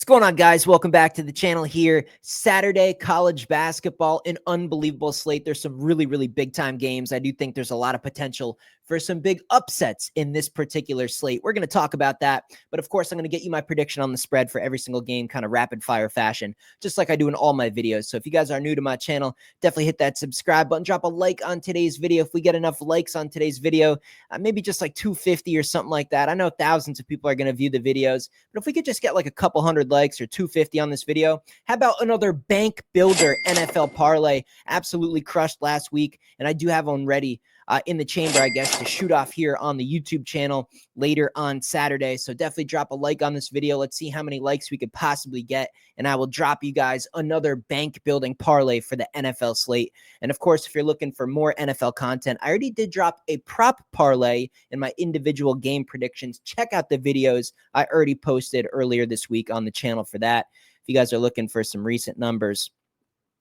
going on, guys? Welcome back to the channel here. Saturday, college basketball, an unbelievable slate. There's some really, really big-time games. I do think there's a lot of potential for some big upsets in this particular slate. We're going to talk about that. But, of course, I'm going to get you my prediction on the spread for every single game, kind of rapid-fire fashion, just like I do in all my videos. So if you guys are new to my channel, definitely hit that subscribe button. Drop a like on today's video. If we get enough likes on today's video, maybe just like 250 or something like that. I know thousands of people are going to view the videos, but if we could just get like a couple hundred likes or 250 on this video, how about another bank builder NFL parlay? Absolutely crushed last week, and I do have one ready in the chamber, I guess, to shoot off here on the YouTube channel later on Saturday. So definitely drop a like on this video. Let's see how many likes we could possibly get, and I will drop you guys another bank building parlay for the NFL slate. And of course, if you're looking for more NFL content, I already did drop a prop parlay in my individual game predictions. Check out the videos I already posted earlier this week on the channel for that. If you guys are looking for some recent numbers,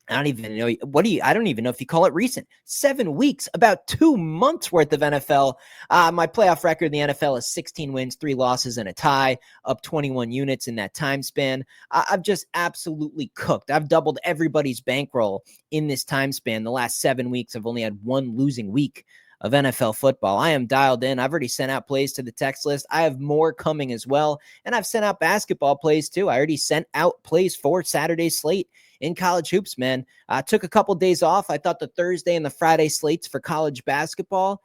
I don't even know. I don't even know if you call it recent. 7 weeks, about 2 months worth of NFL. My playoff record in the NFL is 16 wins, 3 losses, and a tie, up 21 units in that time span. I've just absolutely cooked. I've doubled everybody's bankroll in this time span. The last 7 weeks, I've only had one losing week of NFL football. I am dialed in. I've already sent out plays to the text list. I have more coming as well. And I've sent out basketball plays too. I already sent out plays for Saturday's slate in college hoops, man. I took a couple days off. I thought the Thursday and the Friday slates for college basketball,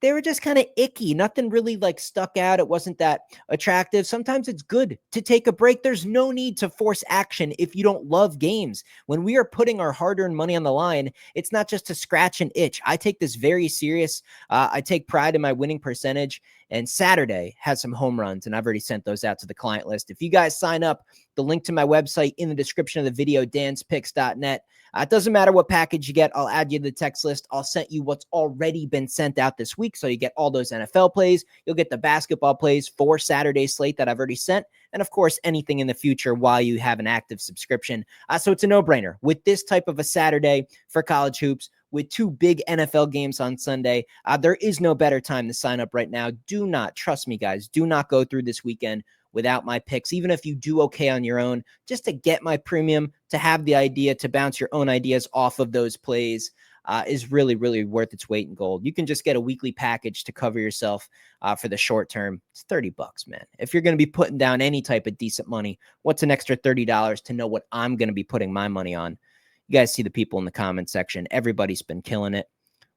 they were just kind of icky. Nothing really like stuck out. It wasn't that attractive. Sometimes it's good to take a break. There's no need to force action if you don't love games. When we are putting our hard-earned money on the line, it's not just to scratch an itch. I take this very serious. I take pride in my winning percentage, and Saturday has some home runs, and I've already sent those out to the client list. If you guys sign up, the link to my website in the description of the video, danspicks.net. It doesn't matter what package you get. I'll add you to the text list. I'll send you what's already been sent out this week. So you get all those NFL plays. You'll get the basketball plays for Saturday's slate that I've already sent. And of course, anything in the future while you have an active subscription. So it's a no-brainer. With this type of a Saturday for college hoops, with 2 big NFL games on Sunday, there is no better time to sign up right now. Do not, trust me, guys, do not go through this weekend without my picks, even if you do okay on your own, just to get my premium, to have the idea, to bounce your own ideas off of those plays is really, really worth its weight in gold. You can just get a weekly package to cover yourself for the short term. It's $30, man. If you're going to be putting down any type of decent money, what's an extra $30 to know what I'm going to be putting my money on? You guys see the people in the comment section. Everybody's been killing it.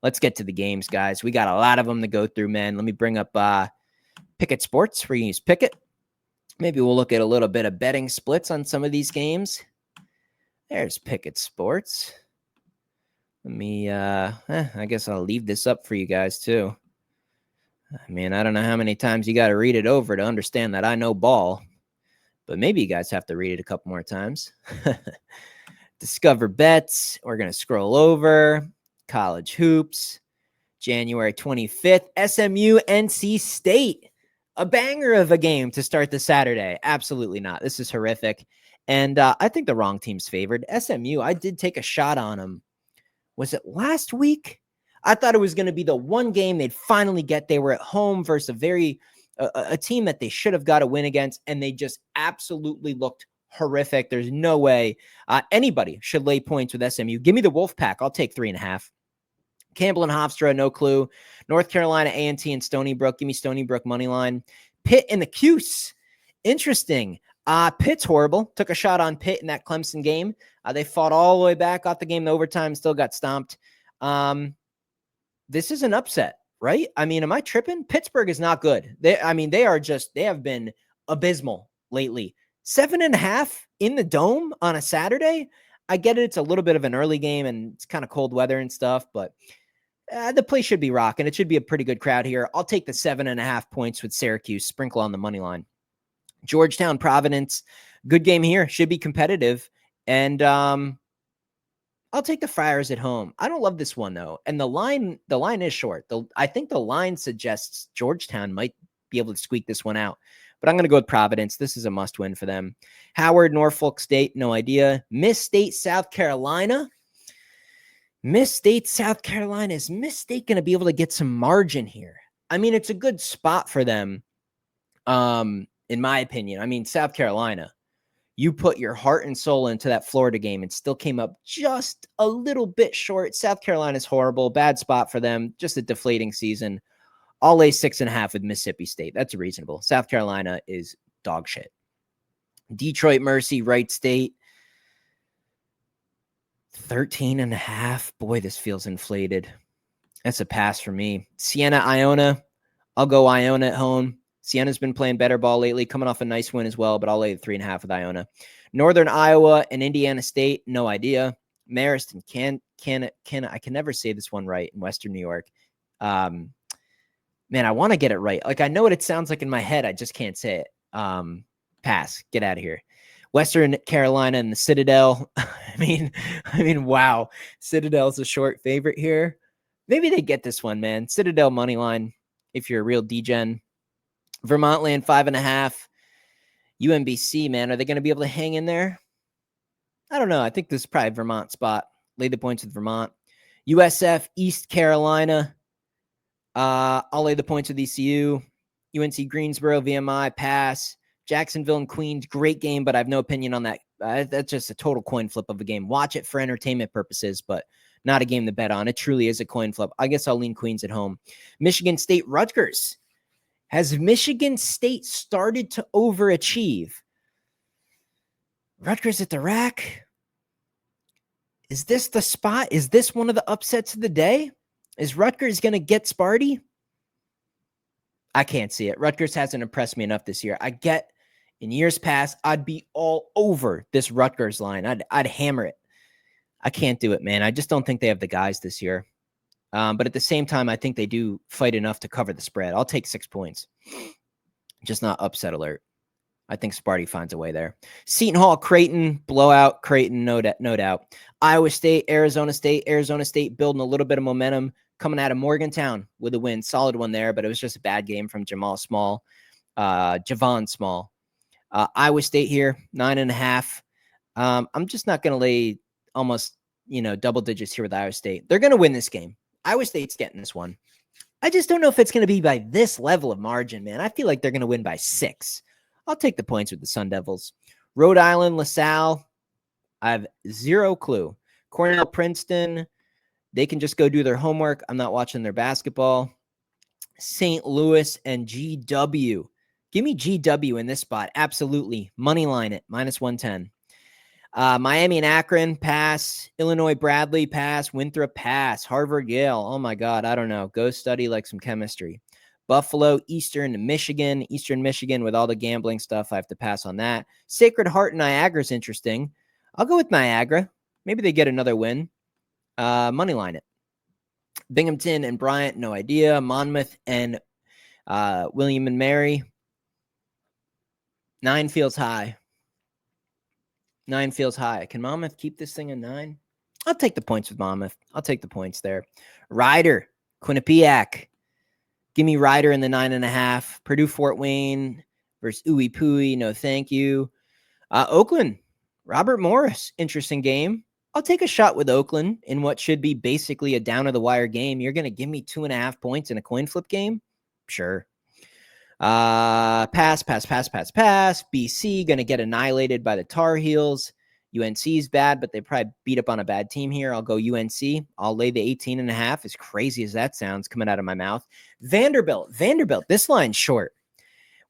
Let's get to the games, guys. We got a lot of them to go through, man. Let me bring up Pickett Sports. We're going to use Pickett. Maybe we'll look at a little bit of betting splits on some of these games. There's Pickett Sports. Let me, I guess I'll leave this up for you guys too. I mean, I don't know how many times you got to read it over to understand that I know ball, but maybe you guys have to read it a couple more times. Discover bets. We're going to scroll over. College hoops. January 25th. SMU NC State. A banger of a game to start the Saturday. Absolutely not. This is horrific. And I think the wrong team's favored. SMU, I did take a shot on them. Was it last week? I thought it was going to be the one game they'd finally get. They were at home versus a team that they should have got a win against, and they just absolutely looked horrific. There's no way anybody should lay points with SMU. Give me the Wolfpack. I'll take 3.5. Campbell and Hofstra, no clue. North Carolina, A&T, and Stony Brook. Give me Stony Brook money line. Pitt and the Cuse. Interesting. Pitt's horrible. Took a shot on Pitt in that Clemson game. They fought all the way back, got the game in overtime, still got stomped. This is an upset, right? I mean, am I tripping? Pittsburgh is not good. They have been abysmal lately. 7.5 in the Dome on a Saturday. I get it. It's a little bit of an early game and it's kind of cold weather and stuff, but the place should be rocking. It should be a pretty good crowd here. I'll take the 7.5 points with Syracuse. Sprinkle on the money line. Georgetown, Providence. Good game here. Should be competitive. And I'll take the Friars at home. I don't love this one, though. And the line is short. I think the line suggests Georgetown might be able to squeak this one out. But I'm going to go with Providence. This is a must-win for them. Howard, Norfolk State, no idea. Miss State, South Carolina. Miss State, South Carolina. Is Miss State going to be able to get some margin here? I mean, it's a good spot for them, in my opinion. I mean, South Carolina, You put your heart and soul into that Florida game and still came up just a little bit short. South Carolina's horrible. Bad spot for them. Just a deflating season. I'll lay 6.5 with Mississippi State. That's reasonable. South Carolina is dog shit. Detroit Mercy, Wright State. 13.5. Boy, this feels inflated. That's a pass for me. Siena, Iona. I'll go Iona at home. Siena's been playing better ball lately, coming off a nice win as well, but I'll lay the 3.5 with Iona. Northern Iowa and Indiana State, no idea. Marist and I can never say this one right in Western New York. Man, I want to get it right. Like, I know what it sounds like in my head. I just can't say it. Pass. Get out of here. Western Carolina and the Citadel. I mean, wow. Citadel's a short favorite here. Maybe they get this one, man. Citadel money line if you're a real degen. Vermont laying 5.5. UMBC, man, are they going to be able to hang in there? I don't know. I think this is probably a Vermont spot. Lay the points with Vermont. USF, East Carolina. I'll lay the points with ECU. UNC Greensboro, VMI, pass. Jacksonville and Queens, great game, but I have no opinion on that. That's just a total coin flip of a game. Watch it for entertainment purposes, but not a game to bet on. It truly is a coin flip. I guess I'll lean Queens at home. Michigan State, Rutgers. Has Michigan State started to overachieve? Rutgers at the rack? Is this the spot? Is this one of the upsets of the day? Is Rutgers going to get Sparty? I can't see it. Rutgers hasn't impressed me enough this year. I get in years past, I'd be all over this Rutgers line. I'd hammer it. I can't do it, man. I just don't think they have the guys this year. But at the same time, I think they do fight enough to cover the spread. I'll take 6 points. Just not upset alert. I think Sparty finds a way there. Seton Hall, Creighton, blowout, Creighton, no doubt. Iowa State, Arizona State building a little bit of momentum, coming out of Morgantown with a win. Solid one there, but it was just a bad game from Javon Small. Iowa State here, 9.5. I'm just not going to lay almost, double digits here with Iowa State. They're going to win this game. Iowa State's getting this one. I just don't know if it's going to be by this level of margin, man. I feel like they're going to win by 6. I'll take the points with the Sun Devils. Rhode Island, LaSalle, I have zero clue. Cornell, Princeton, they can just go do their homework. I'm not watching their basketball. St. Louis and GW. Give me GW in this spot. Absolutely. Money line it. -110. Miami and Akron, pass. Illinois, Bradley, pass. Winthrop, pass. Harvard, Yale. Oh, my God. I don't know. Go study like some chemistry. Buffalo, Eastern Michigan with all the gambling stuff. I have to pass on that. Sacred Heart and Niagara is interesting. I'll go with Niagara. Maybe they get another win. Money line it. Binghamton and Bryant, no idea. Monmouth and William and Mary. 9 feels high. 9 feels high. Can Monmouth keep this thing at 9? I'll take the points with Monmouth. I'll take the points there. Ryder, Quinnipiac. Give me Ryder in the 9.5. Purdue, Fort Wayne versus Ooey Pooey. No, thank you. Oakland, Robert Morris. Interesting game. I'll take a shot with Oakland in what should be basically a down-of-the-wire game. You're going to give me 2.5 points in a coin flip game? Sure. Pass. BC going to get annihilated by the Tar Heels. UNC's bad, but they probably beat up on a bad team here. I'll go UNC. I'll lay the 18.5. As crazy as that sounds coming out of my mouth. Vanderbilt. This line's short.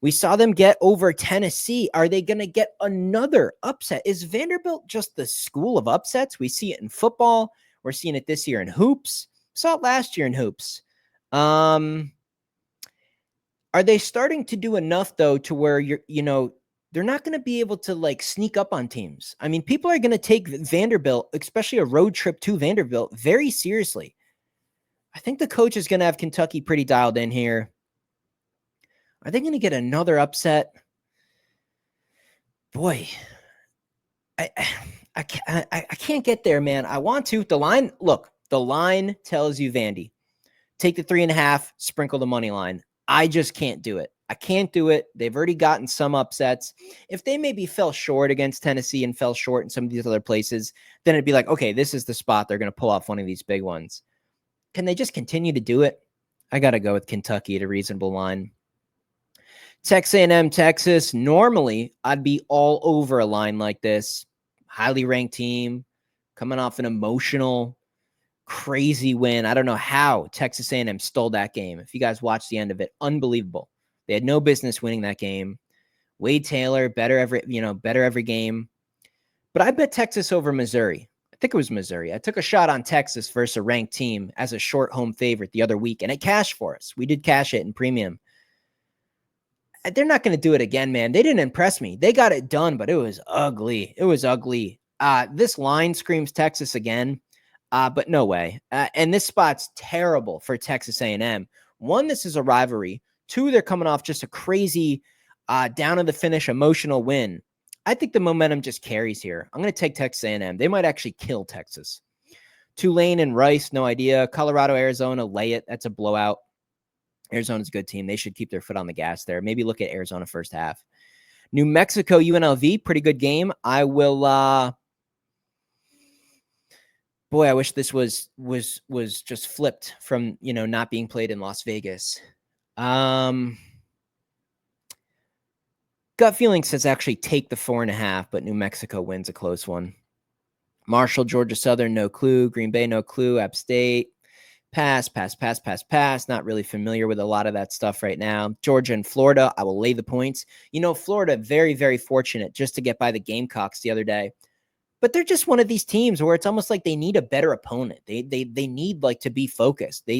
We saw them get over Tennessee. Are they going to get another upset? Is Vanderbilt just the school of upsets? We see it in football. We're seeing it this year in hoops. Saw it last year in hoops. Are they starting to do enough, though, to where they're not going to be able to sneak up on teams? I mean, people are going to take Vanderbilt, especially a road trip to Vanderbilt, very seriously. I think the coach is going to have Kentucky pretty dialed in here. Are they going to get another upset? Boy, I can't get there, man. I want to. The line tells you Vandy. Take the 3.5, sprinkle the money line. I just can't do it. I can't do it. They've already gotten some upsets. If they maybe fell short against Tennessee and fell short in some of these other places, then it'd be like, okay, this is the spot they're going to pull off one of these big ones. Can they just continue to do it? I got to go with Kentucky at a reasonable line. Texas A&M, Texas. Normally, I'd be all over a line like this. Highly ranked team, coming off an emotional, crazy win. I don't know how Texas A&M stole that game. If you guys watched the end of it, unbelievable. They had no business winning that game. Wade Taylor, better every game. But I bet Texas over Missouri. I think it was Missouri. I took a shot on Texas versus a ranked team as a short home favorite the other week, and it cashed for us. We did cash it in premium. They're not going to do it again, man. They didn't impress me. They got it done, but it was ugly. It was ugly. This line screams Texas again, but no way. And this spot's terrible for Texas A&M. One, this is a rivalry. Two, they're coming off just a crazy down to the finish emotional win. I think the momentum just carries here. I'm going to take Texas A&M. They might actually kill Texas. Tulane and Rice, no idea. Colorado, Arizona, lay it. That's a blowout. Arizona's a good team. They should keep their foot on the gas there. Maybe look at Arizona first half. New Mexico, UNLV, pretty good game. I will. Boy, I wish this was just flipped from not being played in Las Vegas. Gut feeling says actually take the 4.5, but New Mexico wins a close one. Marshall, Georgia Southern, no clue. Green Bay, no clue. App State. Pass. Not really familiar with a lot of that stuff right now. Georgia and Florida, I will lay the points. Florida, very, very fortunate just to get by the Gamecocks the other day. But they're just one of these teams where it's almost like they need a better opponent. They need to be focused.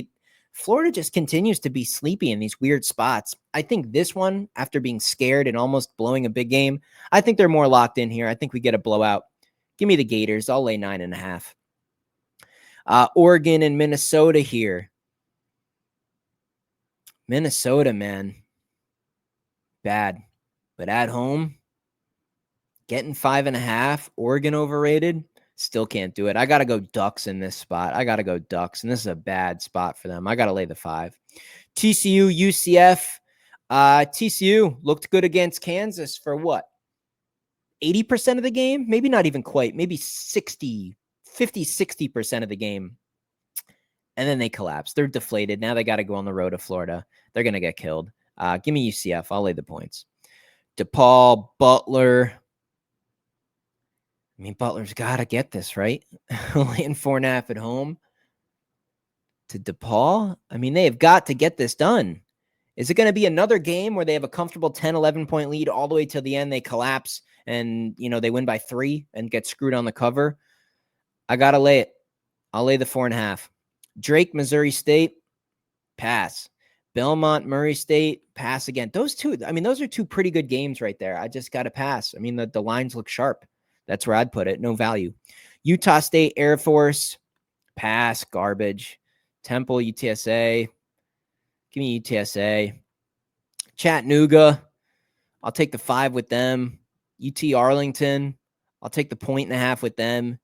Florida just continues to be sleepy in these weird spots. I think this one, after being scared and almost blowing a big game, I think they're more locked in here. I think we get a blowout. Give me the Gators. I'll lay 9.5. Oregon and Minnesota here. Minnesota, man. Bad. But at home, getting 5.5. Oregon overrated. Still can't do it. I got to go Ducks in this spot. And this is a bad spot for them. I got to lay the 5. TCU, UCF. TCU looked good against Kansas for what? 80% of the game? Maybe not even quite. Maybe 50-60% of the game. And then they collapse. They're deflated. Now they got to go on the road to Florida. They're going to get killed. Give me UCF. I'll lay the points. DePaul, Butler. I mean, Butler's got to get this, right? Laying 4.5 at home to DePaul. I mean, they have got to get this done. Is it going to be another game where they have a comfortable 10, 11-point lead all the way to the end? They collapse and, they win by 3 and get screwed on the cover. I got to lay it. I'll lay the 4.5. Drake, Missouri State, pass. Belmont, Murray State, pass again. Those are two pretty good games right there. I just got to pass. I mean, the lines look sharp. That's where I'd put it. No value. Utah State, Air Force, pass, garbage. Temple, UTSA. Give me UTSA. Chattanooga, I'll take the 5 with them. UT Arlington, I'll take the 1.5 with them.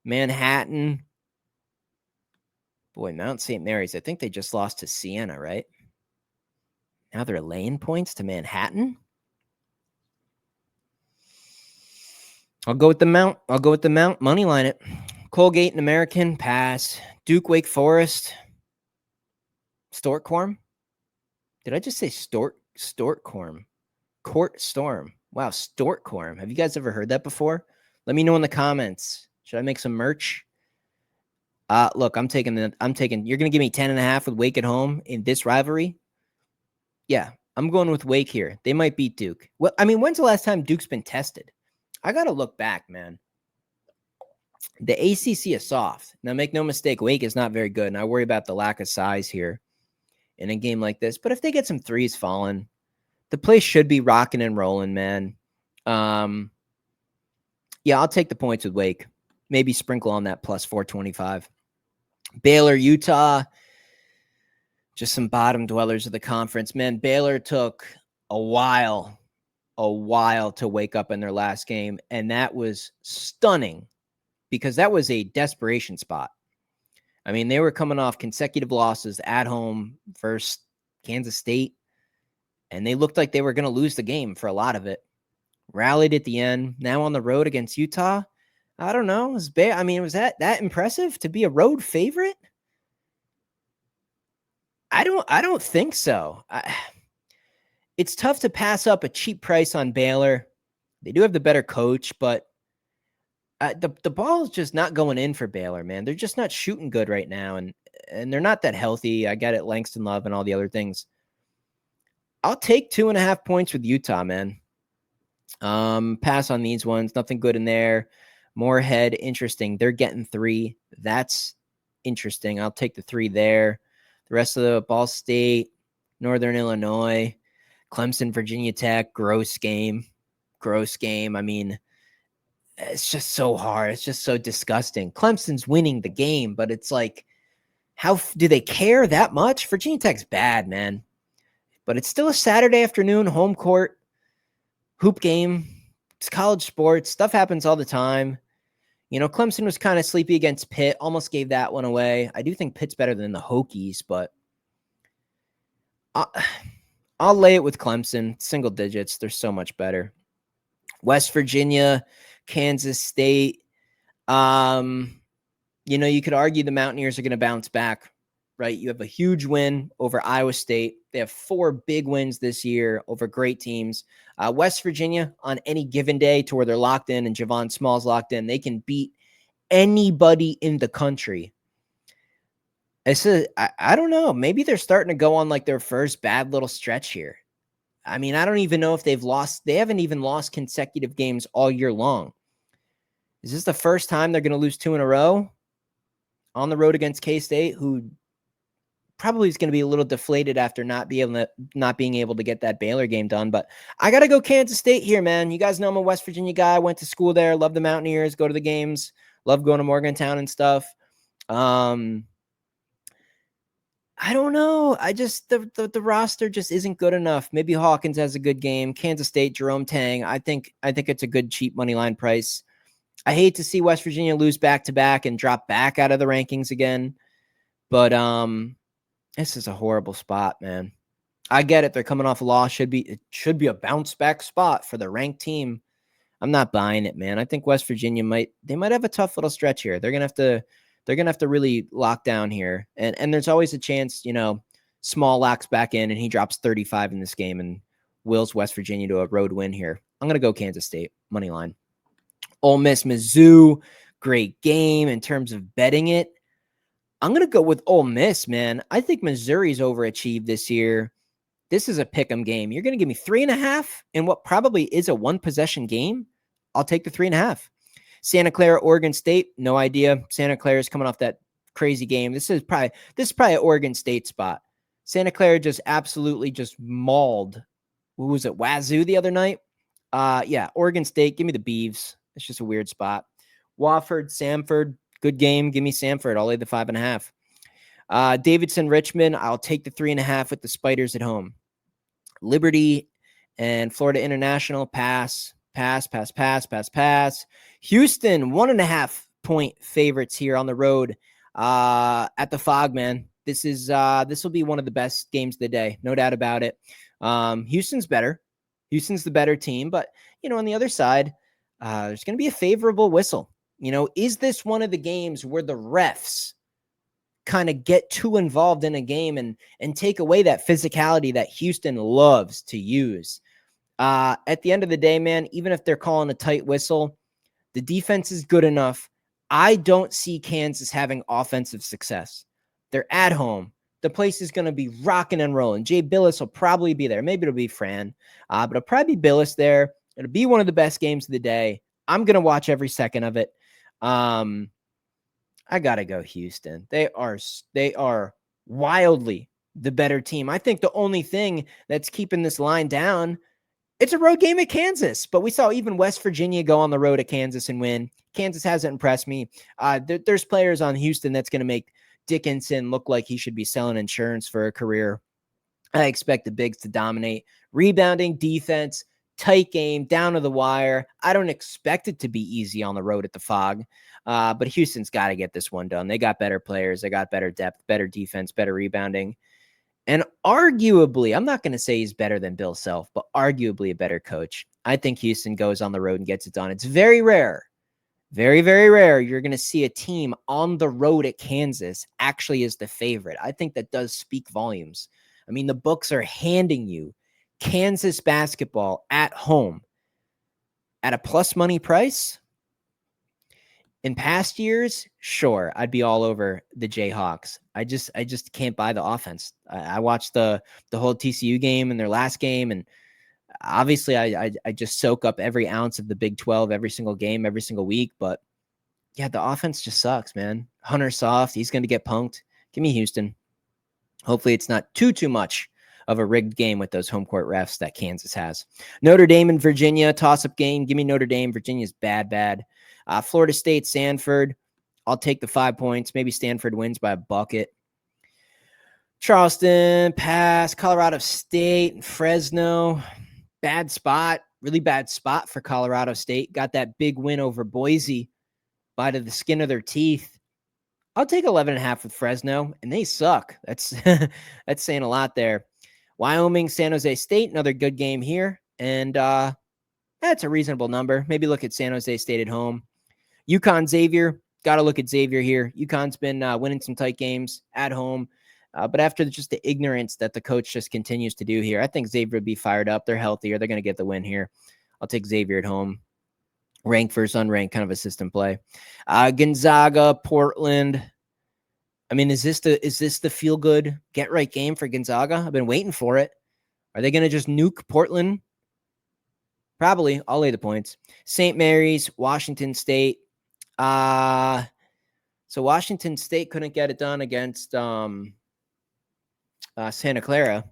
Manhattan. Boy, Mount St. Mary's, I think they just lost to Siena, right? Now they're laying points to Manhattan. I'll go with the Mount. Money line it. Colgate and American, pass. Duke, Wake Forest. Stortcorm. Did I just say Stortcorm? Court Storm. Wow, Stortcorm. Have you guys ever heard that before? Let me know in the comments. Should I make some merch? Look, you're going to give me 10.5 with Wake at home in this rivalry? Yeah, I'm going with Wake here. They might beat Duke. Well, I mean, when's the last time Duke's been tested? I got to look back, man. The ACC is soft. Now, make no mistake, Wake is not very good, and I worry about the lack of size here in a game like this. But if they get some threes falling, the place should be rocking and rolling, man. Yeah, I'll take the points with Wake. Maybe sprinkle on that plus 425. Baylor, Utah. Just some bottom dwellers of the conference. Man, Baylor took a while to wake up in their last game, and that was stunning because that was a desperation spot. I mean, they were coming off consecutive losses at home versus Kansas State, and they looked like they were going to lose the game for a lot of it. Rallied at the end. Now on the road against Utah. I don't know. Was that impressive to be a road favorite? I don't think so. it's tough to pass up a cheap price on Baylor. They do have the better coach, but the ball is just not going in for Baylor, man. They're just not shooting good right now, and they're not that healthy. I get it, Langston Love and all the other things. I'll take 2.5 points with Utah, man. Pass on these ones. Nothing good in there. Moorhead, interesting. They're getting 3. That's interesting. I'll take the 3 there. The rest of the Ball State, Northern Illinois, Clemson, Virginia Tech, gross game. Gross game. I mean, it's just so hard. It's just so disgusting. Clemson's winning the game, but it's like, how do they care that much? Virginia Tech's bad, man. But it's still a Saturday afternoon home court hoop game. It's college sports. Stuff happens all the time. You know, Clemson was kind of sleepy against Pitt. Almost gave that one away. I do think Pitt's better than the Hokies, but I'll lay it with Clemson. Single digits. They're so much better. West Virginia, Kansas State. You know, you could argue the Mountaineers are going to bounce back, right? You have a huge win over Iowa State. They have 4 big wins this year over great teams. West Virginia, on any given day to where they're locked in and Javon Small's locked in, they can beat anybody in the country. I don't know. Maybe they're starting to go on like their first bad little stretch here. I mean, I don't even know if they've lost. They haven't even lost consecutive games all year long. Is this the first time they're going to lose 2 in a row on the road against K-State, who probably is going to be a little deflated after not being able to get that Baylor game done? But I got to go Kansas State here, man. You guys know I'm a West Virginia guy. Went to school there. Love the Mountaineers. Go to the games. Love going to Morgantown and stuff. I don't know. I just the roster just isn't good enough. Maybe Hawkins has a good game. Kansas State, Jerome Tang. I think it's a good cheap money line price. I hate to see West Virginia lose back-to-back and drop back out of the rankings again. But this is a horrible spot, man. I get it. They're coming off a loss. It should be a bounce-back spot for the ranked team. I'm not buying it, man. I think West Virginia might have a tough little stretch here. They're gonna have to really lock down here. And there's always a chance, you know, Small locks back in and he drops 35 in this game and wills West Virginia to a road win here. I'm gonna go Kansas State, money line. Ole Miss, Mizzou, great game in terms of betting it. I'm going to go with Ole Miss, man. I think Missouri's overachieved this year. This is a pick'em game. You're going to give me 3.5 in what probably is a 1-possession game. I'll take the 3.5. Santa Clara, Oregon State, no idea. Santa Clara is coming off that crazy game. This is probably an Oregon State spot. Santa Clara just absolutely just mauled. Who was it? Wazoo the other night? Yeah, Oregon State. Give me the Beavs. It's just a weird spot. Wofford, Samford, good game. Give me Samford. I'll lay the 5.5. Davidson, Richmond. I'll take the 3.5 with the Spiders at home. Liberty and Florida International. Pass. Houston, 1.5 point favorites here on the road at the Fog, man. This will be one of the best games of the day. No doubt about it. Houston's better. Houston's the better team, but you know, on the other side, there's going to be a favorable whistle. You know, is this one of the games where the refs kind of get too involved in a game and take away that physicality that Houston loves to use? At the end of the day, man, even if they're calling a tight whistle, the defense is good enough. I don't see Kansas having offensive success. They're at home. The place is going to be rocking and rolling. Jay Billis will probably be there. Maybe it'll be Fran, but it'll probably be Billis there. It'll be one of the best games of the day. I'm going to watch every second of it. I got to go Houston. They are wildly the better team. I think the only thing that's keeping this line down, it's a road game at Kansas, but we saw even West Virginia go on the road at Kansas and win. Kansas hasn't impressed me. There's players on Houston that's going to make Dickinson look like he should be selling insurance for a career. I expect the bigs to dominate. Rebounding, defense, tight game, down to the wire. I don't expect it to be easy on the road at the Fog, but Houston's got to get this one done. They got better players. They got better depth, better defense, better rebounding. And arguably, I'm not going to say he's better than Bill Self, but arguably a better coach. I think Houston goes on the road and gets it done. It's very rare, very, very rare you're going to see a team on the road at Kansas actually is the favorite. I think that does speak volumes. I mean, the books are handing you Kansas basketball at home at a plus money price. In past years, sure, I'd be all over the Jayhawks. I just can't buy the offense. I watched the whole TCU game and their last game, and obviously I just soak up every ounce of the Big 12, every single game, every single week. But yeah, the offense just sucks, man. Hunter Soft, he's going to get punked. Give me Houston. Hopefully it's not too much of a rigged game with those home court refs that Kansas has. Notre Dame and Virginia, toss-up game. Give me Notre Dame. Virginia's bad. Florida State, Stanford. I'll take the 5 points. Maybe Stanford wins by a bucket. Charleston, pass. Colorado State, Fresno. Bad spot. Really bad spot for Colorado State. Got that big win over Boise by the skin of their teeth. I'll take 11.5 with Fresno, and they suck. That's that's saying a lot there. Wyoming, San Jose State, another good game here. And that's a reasonable number. Maybe look at San Jose State at home. UConn, Xavier. Got to look at Xavier here. UConn's been winning some tight games at home. But after just the ignorance that the coach just continues to do here, I think Xavier would be fired up. They're healthier. They're going to get the win here. I'll take Xavier at home. Ranked versus unranked, kind of a system play. Gonzaga, Portland. I mean, is this the feel good get right game for Gonzaga? I've been waiting for it. Are they going to just nuke Portland? Probably. I'll lay the points. St. Mary's, Washington State. So Washington State couldn't get it done against Santa Clara.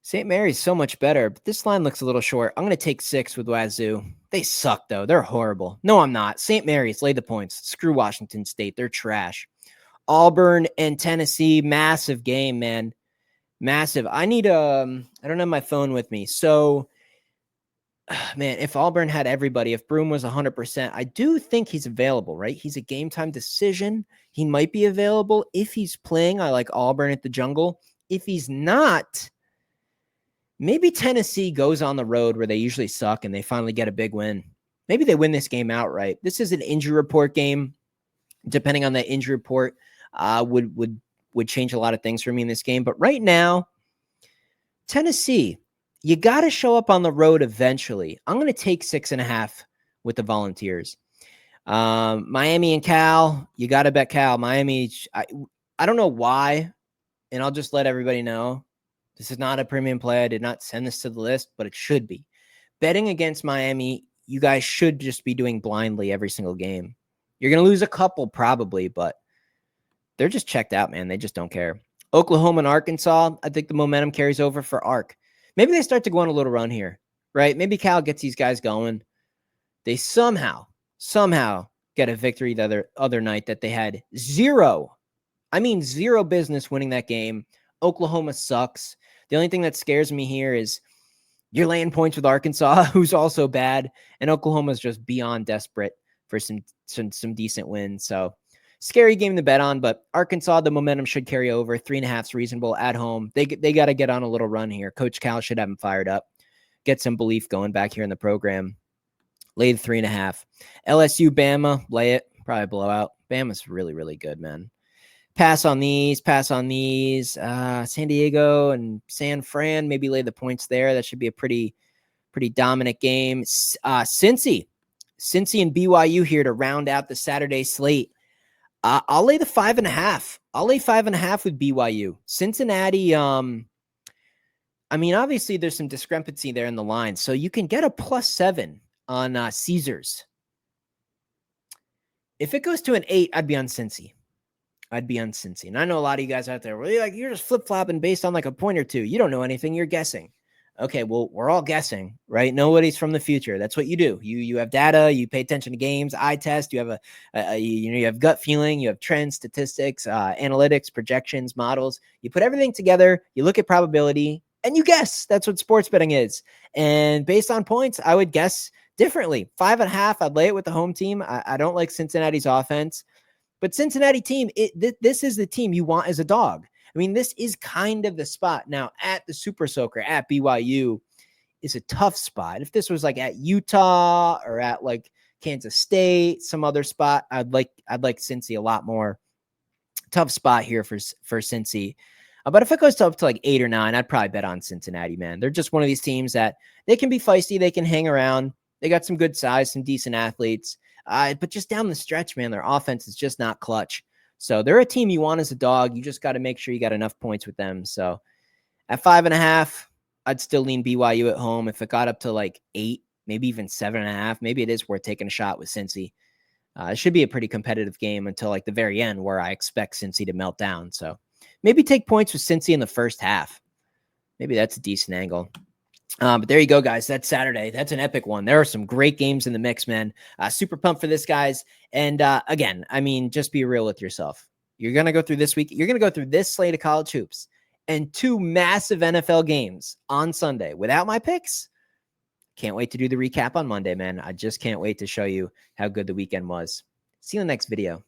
St. Mary's so much better, but this line looks a little short. I'm going to take 6 with Wazoo. They suck, though. They're horrible. No, I'm not. St. Mary's, lay the points. Screw Washington State. They're trash. Auburn and Tennessee, massive game, man. Massive. I need I don't have my phone with me. So, man, if Auburn had everybody, if Broom was 100%, I do think he's available, right? He's a game time decision. He might be available. If he's playing, I like Auburn at the Jungle. If he's not, maybe Tennessee goes on the road where they usually suck and they finally get a big win. Maybe they win this game outright. This is an injury report game. Depending on the injury report, would change a lot of things for me in this game. But right now, Tennessee, you got to show up on the road eventually. I'm going to take 6.5 with the Volunteers. Miami and Cal, you got to bet Cal. Miami, I don't know why, and I'll just let everybody know. This is not a premium play. I did not send this to the list, but it should be. Betting against Miami, you guys should just be doing blindly every single game. You're going to lose a couple probably, but they're just checked out, man. They just don't care. Oklahoma and Arkansas, I think the momentum carries over for Ark. Maybe they start to go on a little run here, right? Maybe Cal gets these guys going. They somehow get a victory the other night that they had zero business winning that game. Oklahoma sucks. The only thing that scares me here is you're laying points with Arkansas, who's also bad, and Oklahoma's just beyond desperate for some decent wins. So scary game to bet on, but Arkansas, the momentum should carry over. 3.5 is reasonable at home. They got to get on a little run here. Coach Cal should have them fired up. Get some belief going back here in the program. Lay the 3.5. LSU, Bama, lay it. Probably blowout. Bama's really, really good, man. Pass on these. San Diego and San Fran, maybe lay the points there. That should be a pretty dominant game. Cincy and BYU here to round out the Saturday slate. I'll lay the 5.5. I'll lay 5.5 with BYU. Cincinnati, obviously there's some discrepancy there in the line. So you can get a +7 on Caesars. If it goes to an 8, I'd be on Cincy. And I know a lot of you guys out there, you're just flip-flopping based on like a point or two. You don't know anything. You're guessing. Okay, well, we're all guessing, right? Nobody's from the future. That's what you do. You have data. You pay attention to games. Eye test. You have you have gut feeling. You have trends, statistics, analytics, projections, models. You put everything together. You look at probability, and you guess. That's what sports betting is. And based on points, I would guess differently. 5.5. I'd lay it with the home team. I don't like Cincinnati's offense, but Cincinnati team. This is the team you want as a dog. I mean, this is kind of the spot. Now, at the Super Soaker, at BYU, is a tough spot. If this was like at Utah or at like Kansas State, some other spot, I'd like Cincy a lot more. Tough spot here for Cincy. But if it goes up to like 8 or 9, I'd probably bet on Cincinnati, man. They're just one of these teams that they can be feisty. They can hang around. They got some good size, some decent athletes. But just down the stretch, man, their offense is just not clutch. So they're a team you want as a dog. You just got to make sure you got enough points with them. So at 5.5, I'd still lean BYU at home. If it got up to like 8, maybe even 7.5, maybe it is worth taking a shot with Cincy. It should be a pretty competitive game until like the very end where I expect Cincy to melt down. So maybe take points with Cincy in the first half. Maybe that's a decent angle. But there you go, guys. That's Saturday. That's an epic one. There are some great games in the mix, man. Super pumped for this, guys. And again, I mean, just be real with yourself. You're going to go through this week. You're going to go through this slate of college hoops and 2 massive NFL games on Sunday without my picks. Can't wait to do the recap on Monday, man. I just can't wait to show you how good the weekend was. See you in the next video.